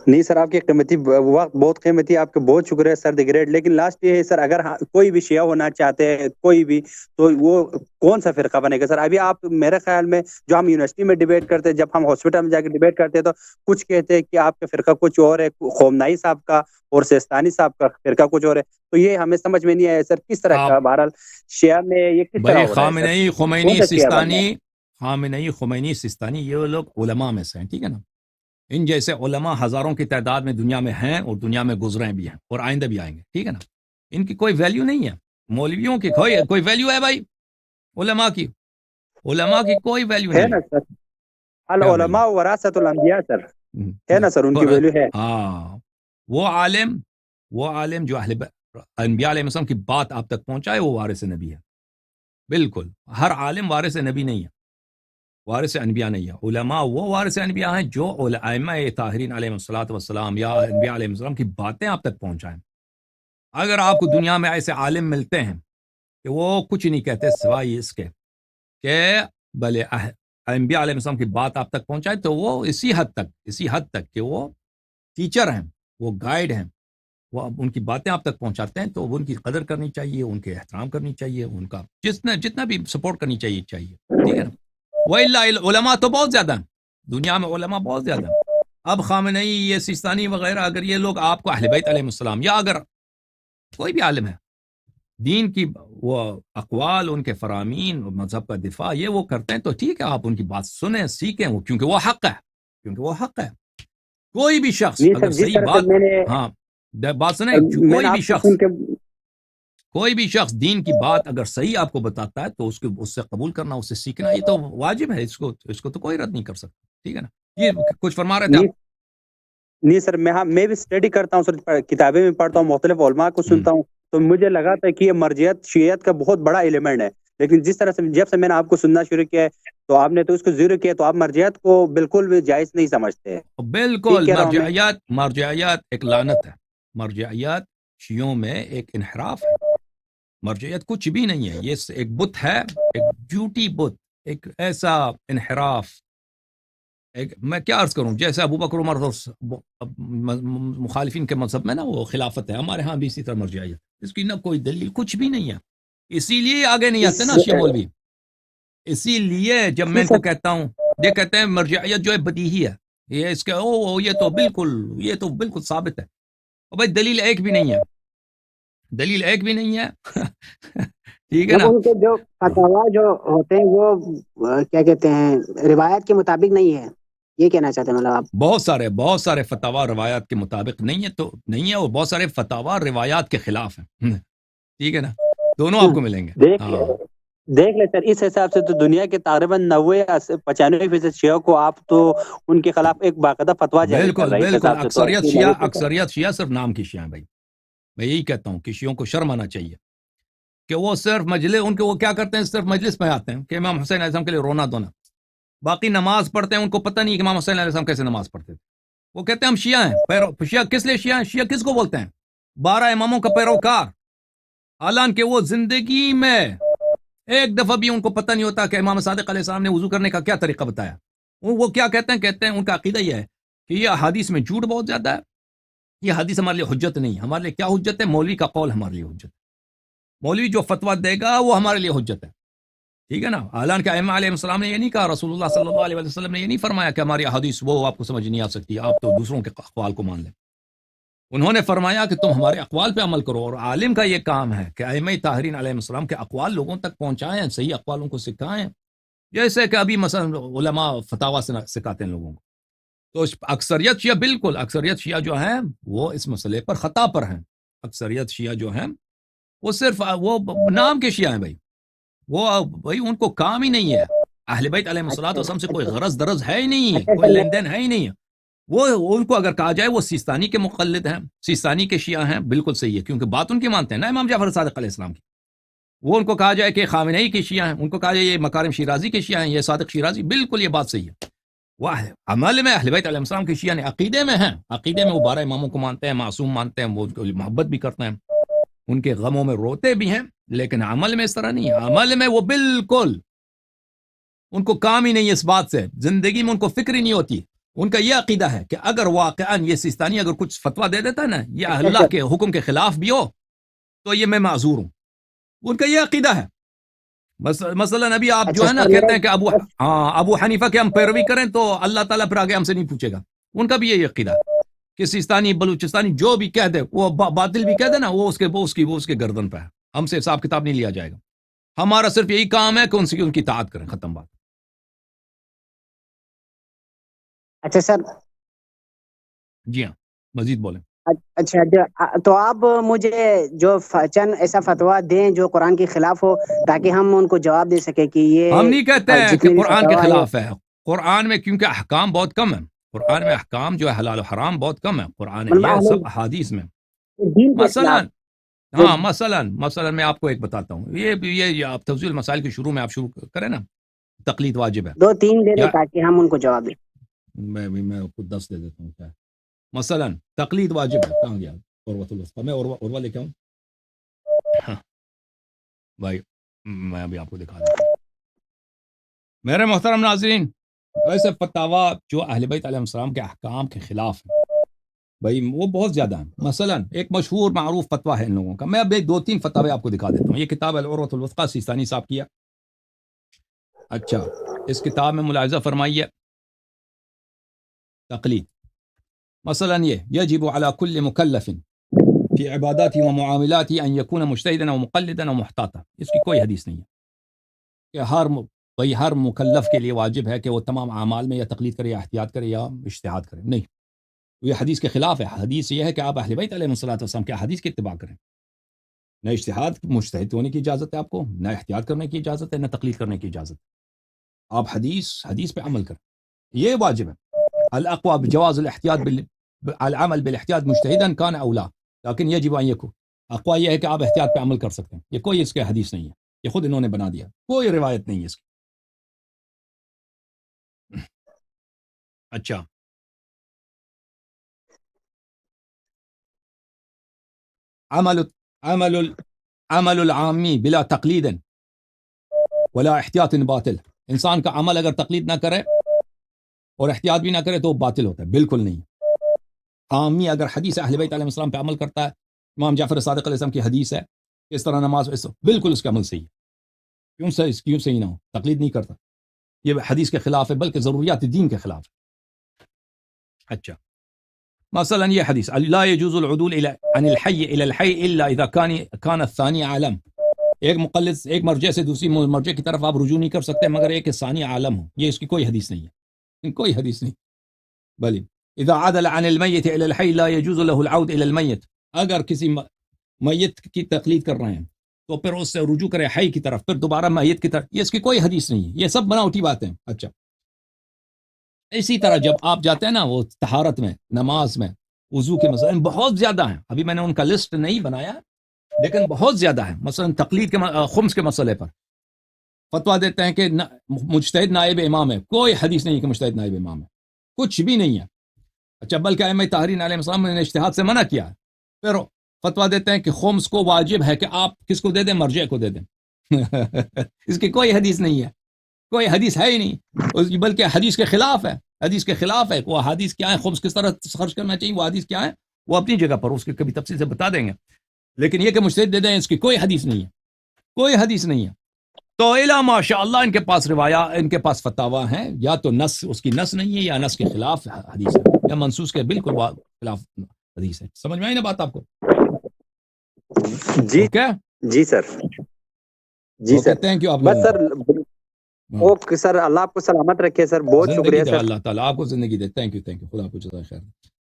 نہیں سر، آپ کی قیمتی وقت بہت قیمتی، آپ کا بہت شکریہ سر دی گریٹ. لیکن لاسٹ یہ ہے سر، اگر کوئی بھی شیعہ ہونا چاہتے ہیں کوئی بھی، تو وہ کون سا فرقہ بنے گا سر؟ ابھی آپ میرے خیال میں جو ہم یونیورسٹی میں ڈیبیٹ کرتے ہیں، جب ہم ہاسپٹل میں جا کے ڈیبیٹ کرتے ہیں، تو کچھ کہتے ہیں کہ آپ کا فرقہ کچھ اور ہے، خامنہئی صاحب کا اور سیستانی صاحب کا فرقہ کچھ اور ہے. تو یہ ہمیں سمجھ میں نہیں آیا سر، کس طرح آپ کا بہرحال شیعہ میں یہ کس طرح بھائی ہو رہا ہے سر؟ خامنئی، کون خمینی، سا شیعہ بن رہا ہے؟ سستانی، خامنئی، خمینی، سستانی، یہ لوگ علماء میں سے ہیں، ٹھیک ہے نا. ان جیسے علماء ہزاروں کی تعداد میں دنیا میں ہیں، اور دنیا میں گزرے بھی ہیں، اور آئندہ بھی آئیں گے، ٹھیک ہے نا. ان کی کوئی ویلیو نہیں ہے. مولویوں کی کوئی ویلیو ہے بھائی؟ علماء کی کوئی ویلیو ہے نہیں نا ہے. سر، کیا ویلیو؟ العلماء وراثت الانبیاء سر، ہے نا سر، ان کی ویلیو ہے. ہاں، وہ عالم جو انبیاء علیہ السلام کی بات آپ تک پہنچائے، وہ وارث نبی ہے. بالکل ہر عالم وارث نبی نہیں ہے، وارث انبیاء نہیں ہے. علماء وہ وارث انبیاء ہیں جو ائمہ طاہرین علیہ الصلوۃ والسلام یا انبیاء علیہ السلام کی باتیں آپ تک پہنچائیں. اگر آپ کو دنیا میں ایسے عالم ملتے ہیں کہ وہ کچھ نہیں کہتے سوائے اس کے کہ بھلے انبیاء علیہ السلام کی بات آپ تک پہنچائے، تو وہ اسی حد تک کہ وہ ٹیچر ہیں، وہ گائیڈ ہیں، وہ ان کی باتیں آپ تک پہنچاتے ہیں، تو ان کی قدر کرنی چاہیے، ان کے احترام کرنی چاہیے، ان کا جتنا بھی سپورٹ کرنی چاہیے، ٹھیک ہے نا. وَإِلَّا علماء تو بہت زیادہ ہیں دنیا میں، علماء بہت زیادہ ہیں. اب خامنئی، یہ سیستانی وغیرہ، اگر یہ لوگ آپ کو اہل بیت علیہ السلام، یا اگر کوئی بھی عالم ہے دین کی، وہ اقوال، ان کے فرامین، مذہب کا دفاع، یہ وہ کرتے ہیں، تو ٹھیک ہے، آپ ان کی بات سنیں، سیکھیں، کیونکہ وہ حق ہے. کوئی بھی شخص نہیں اگر سر، جس صحیح طرح سے بات، میں نے ہاں بات سنیں، میں نے آپ کو سن کے کوئی بھی شخص دین کی بات اگر صحیح آپ کو بتاتا ہے، تو اس سے قبول کرنا، اس سے سیکھنا، یہ تو واجب ہے. اس کو تو کوئی رد نہیں کر سکتا، ٹھیک ہے نا. یہ کچھ فرما رہے تھے آپ؟ نہیں سر، میں بھی اسٹڈی کرتا ہوں سر، کتابیں بھی پڑھتا ہوں، مختلف علماء کو سنتا ہوں، تو مجھے لگا تھا کہ یہ مرجعیت شیعیت کا بہت بڑا ایلیمنٹ ہے. لیکن جس طرح سے جب سے میں نے آپ کو سننا شروع کیا ہے، تو آپ نے تو اس کو زیرو کیا، تو آپ مرجعیت کو بالکل بھی جائز نہیں سمجھتے. بالکل. ٹھیک کہہ رہا ہوں میں؟ مرجعیت ایک لعنت ہے. مرجعیت شیعوں میں ایک انحراف ہے. مرجعیت کچھ بھی نہیں ہے، یہ ایک بت ہے، ایک جھوٹی بت، ایک ایسا انحراف. میں کیا عرض کروں، جیسے ابو بکر عمر مخالفین کے مذہب میں نا وہ خلافت ہے، ہمارے ہاں بھی اسی طرح مرجعیت، اس کی نہ کوئی دلیل، کچھ بھی نہیں ہے. اسی لیے آگے نہیں آتے نا شیعہ مولوی. اسی لیے جب میں ان کو کہتا ہوں، یہ کہتے ہیں مرجعیت جو ہے بدیہی ہے، یہ اس کے یہ تو بالکل ثابت ہے. اور بھائی دلیل ایک بھی نہیں ہے. ٹھیک ہے نا. ان کے جو فتوا جو ہوتے ہیں وہ کیا کہتے ہیں، روایت کے مطابق نہیں ہے، یہ کہنا چاہتے ہیں مطلب آپ؟ بہت سارے فتوا روایات کے مطابق نہیں ہے، اور بہت سارے فتوا روایات کے خلاف ہیں. ٹھیک ہے نا، دونوں آپ کو ملیں گے. دیکھ لیں سر، اس حساب سے تو دنیا کے تقریباً 90-95% شیعوں کو آپ تو ان کے خلاف ایک باقاعدہ فتوا جاری کر رہے ہیں. بالکل. اکثریت شیعہ صرف نام کی شیعہ ہیں بھائی. میں یہی کہتا ہوں کہ شیعوں کو شرم آنا چاہیے کہ وہ صرف مجلس، ان کے وہ کیا کرتے ہیں، صرف مجلس میں آتے ہیں کہ امام حسین علیہ السلام کے لیے رونا دھونا، باقی نماز پڑھتے ہیں، ان کو پتہ نہیں کہ امام حسین علیہ السلام کیسے نماز پڑھتے تھے. وہ کہتے ہیں ہم شیعہ ہیں. شیعہ کس لیے شیعہ ہیں؟ شیعہ کس کو بولتے ہیں؟ 12 اماموں کا پیروکار. حالانکہ وہ زندگی میں ایک دفعہ بھی ان کو پتہ نہیں ہوتا کہ امام صادق علیہ السلام نے وضو کرنے کا کیا طریقہ بتایا. وہ کیا کہتے ہیں ان کا عقیدہ یہ ہے کہ یہ حدیث میں جھوٹ بہت زیادہ ہے، یہ حدیث ہمارے لیے حجت نہیں. ہمارے لیے کیا حجت ہے؟ مولوی کا قول ہمارے لیے حجت ہے. مولوی جو فتویٰ دے گا وہ ہمارے لیے حجت ہے. ٹھیک ہے نا. حالانکہ ائمہ علیہ السلام نے یہ نہیں کہا، رسول اللہ صلی اللہ علیہ وسلم نے یہ نہیں فرمایا کہ ہماری حدیث وہ آپ کو سمجھ نہیں آ سکتی، آپ تو دوسروں کے اقوال کو مان لیں. انہوں نے فرمایا کہ تم ہمارے اقوال پہ عمل کرو، اور عالم کا یہ کام ہے کہ ائمہ طاہرین علیہ السلام کے اقوال لوگوں تک پہنچائیں، صحیح اقوالوں کو سکھائیں، جیسے کہ ابھی مثلا علماء فتاوی سکھاتے ہیں لوگوں کو. تو اکثریت شیعہ جو ہیں وہ اس مسئلے پر خطا پر ہیں. اکثریت شیعہ جو ہیں وہ صرف وہ نام کے شیعہ ہیں بھائی. وہ بھائی ان کو کام ہی نہیں ہے، اہل بیت علیہ السلام سے کوئی غرض درز ہے ہی نہیں ہے، کوئی لین دین ہے ہی نہیں ہے. وہ ان کو اگر کہا جائے وہ سیستانی کے مقلد ہیں، سیستانی کے شیعہ ہیں، بالکل صحیح ہے، کیونکہ بات ان کی مانتے ہیں نا امام جعفر صادق علیہ السلام کی. وہ ان کو کہا جائے کہ خامنئی کے شیعہ ہیں، ان کو کہا جائے یہ مکارم شیرازی کے شیعہ ہیں، یہ صادق شیرازی، بالکل یہ بات صحیح ہے. وہ عمل میں اہل بیت علیہ السلام کے شیعہ نے، عقیدے میں ہیں، عقیدے میں وہ 12 اماموں کو مانتے ہیں، معصوم مانتے ہیں، وہ محبت بھی کرتے ہیں، ان کے غموں میں روتے بھی ہیں، لیکن عمل میں اس طرح نہیں ہے. عمل میں وہ بالکل ان کو کام ہی نہیں ہے اس بات سے، زندگی میں ان کو فکر ہی نہیں ہوتی. ان کا یہ عقیدہ ہے کہ اگر واقعاً یہ سیستانی اگر کچھ فتویٰ دے دیتا ہے نا یہ اللہ کے حکم کے خلاف بھی ہو تو یہ میں معذور ہوں. ان کا یہ عقیدہ ہے. مثلا ابھی آپ جو ہے نا کہتے ہیں کہ ابو حنیفہ کے ہم پیروی کریں تو اللہ تعالیٰ پھر آگے ہم سے نہیں پوچھے گا. ان کا بھی یہی عقیدہ ہے کہ سیستانی بلوچستانی جو بھی کہہ دے وہ باطل بھی کہہ دے نا وہ اس کے گردن پہ ہے. ہم سے حساب کتاب نہیں لیا جائے گا. ہمارا صرف یہی کام ہے کہ ان کی اطاعت کریں. ختم بات. اچھا سر. جی ہاں مزید بولیں. اچھا تو آپ مجھے جو چند ایسا فتویٰ دیں جو قرآن کے خلاف ہو تاکہ ہم ان کو جواب دے سکیں کہ یہ ہم نہیں کہتے ہیں کہ قرآن کے خلاف ہے. قرآن میں کیونکہ احکام بہت کم ہیں. قرآن میں احکام جو ہے حلال و حرام بہت کم ہے. قرآن یہ سب احادیث میں مثلا میں آپ کو ایک بتاتا ہوں. یہ آپ تفصیل مسائل کے شروع میں آپ شروع کریں نا تقلید واجب ہے. 2-3 دے دیں تاکہ ہم ان کو جواب دیں. میں خود 10 دے دیتا ہوں. کیا مثلا تقلید واجب ہے. کہاں گیا عروۃ الوثقی؟ میں عروہ لے کے آؤں بھائی. میں ابھی آپ کو دکھا دیتا ہوں. میرے محترم ناظرین ایسے فتاوا جو اہل بیت علیہ السلام کے احکام کے خلاف ہیں بھائی وہ بہت زیادہ ہیں. مثلا ایک مشہور معروف فتویٰ ہے ان لوگوں کا. میں اب 2-3 فتاوے آپ کو دکھا دیتا ہوں. یہ کتاب العروۃ الوثقی سیستانی صاحب کیا. اچھا اس کتاب میں ملاحظہ فرمائیے تقلید. مثلا یہ یجب علی کل مکلف فی عباداتی و معاملاتی ان یکون مجتہدا و مقلدا و محتاطا. اس کی کوئی حدیث نہیں ہے کہ ہر مکلف کے لیے واجب ہے کہ وہ تمام اعمال میں یا تقلید کرے یا احتیاط کرے یا اجتہاد کرے. نہیں یہ حدیث کے خلاف ہے. حدیث یہ ہے کہ آپ اہل بیت علیہ السلام کے حدیث کی اتباع کریں. نہ اجتہاد مجتہد ہونے کی اجازت ہے آپ کو, نہ احتیاط کرنے کی اجازت ہے, نہ تقلید کرنے کی اجازت ہے. آپ حدیث پہ عمل کریں. یہ واجب ہے. الاقوى بجواز الاحتیاط العمل بالاحتیاط مجتہدا کان اولا لیکن یجب ان یکون. اقوى یہ ہے کہ آپ احتیاط پہ عمل کر سکتے ہیں. یہ کوئی اس کے حدیث نہیں ہے. یہ خود انہوں نے بنا دیا. کوئی روایت نہیں ہے اس کی. اچھا عمل العامی بلا تقلید ولا احتیاط باطل. انسان کا عمل اگر تقلید نہ کرے اور احتیاط بھی نہ کرے تو باطل ہوتا ہے. بالکل نہیں. عامی اگر حدیث اہل بیت علیہ السلام پہ عمل کرتا ہے, امام جعفر صادق علیہ السلام کی حدیث ہے اس طرح نماز بالکل اس کا عمل صحیح ہے. کیوں صحیح نہ ہو؟ تقلید نہیں کرتا. یہ حدیث کے خلاف ہے بلکہ ضروریات دین کے خلاف ہے. اچھا مثلا یہ حدیث لا يجوز العدول عن الحي الى الحي الا اذا كان الثاني عالم. ایک مقلد ایک مرجع سے دوسری مرجع کی طرف آپ رجوع نہیں کر سکتے مگر ایک ثانی عالم ہو. یہ اس کی کوئی حدیث نہیں ہے. کوئی حدیث نہیں. بلی اذا عدل عن الميت الى الحي لا يجوز له العود الى الميت. اگر کسی میت کی تقلید کر رہے ہیں تو پھر اس سے رجوع کرے حی کی طرف, پھر دوبارہ میت کی طرف. یہ اس کی کوئی حدیث نہیں ہے. یہ سب بناوٹی باتیں. اچھا اسی طرح جب آپ جاتے ہیں نا وہ طہارت میں, نماز میں, وضو کے مسائل بہت زیادہ ہیں. ابھی میں نے ان کا لسٹ نہیں بنایا لیکن بہت زیادہ ہے. مثلا تقلید کے خمس کے مسئلے پر فتویٰ دیتے ہیں کہ مجتہد نائب امام ہے. کوئی حدیث نہیں کہ مجتہد نائب امام ہے. کچھ بھی نہیں ہے. اچھا بلکہ ائمہ طاہرین علیہ السلام نے اجتہاد سے منع کیا ہے. پھر فتویٰ دیتے ہیں کہ خمس کو واجب ہے کہ آپ کس کو دے دیں؟ مرجع کو دے دیں. اس کی کوئی حدیث نہیں ہے. کوئی حدیث ہے ہی نہیں بلکہ حدیث کے خلاف ہے. حدیث کے خلاف ہے. وہ حدیث کیا ہے, خمس کس طرح خرچ کرنا چاہیے, وہ حدیث کیا ہے وہ اپنی جگہ پر اس کی کبھی تفصیل سے بتا دیں گے. لیکن یہ کہ مجتہد دے دیں اس کی کوئی حدیث نہیں ہے. کوئی حدیث نہیں ہے. تو الا ماشاء اللہ ان کے پاس روایات, ان کے پاس فتاوا ہیں. یا تو نص اس کی نص نہیں ہے یا نص کے خلاف حدیث ہے یا منصوص کے بالکل خلاف حدیث ہے. سمجھ میں آئی نا بات آپ کو؟ جی جی سر. جی سر تھینک یو. آپ بس سر اوکے سر, اللہ آپ کو سلامت رکھے سر. بہت شکریہ سر. اللہ تعالیٰ آپ کو زندگی دے. Thank you. خدا آپ کو جزائے خیر.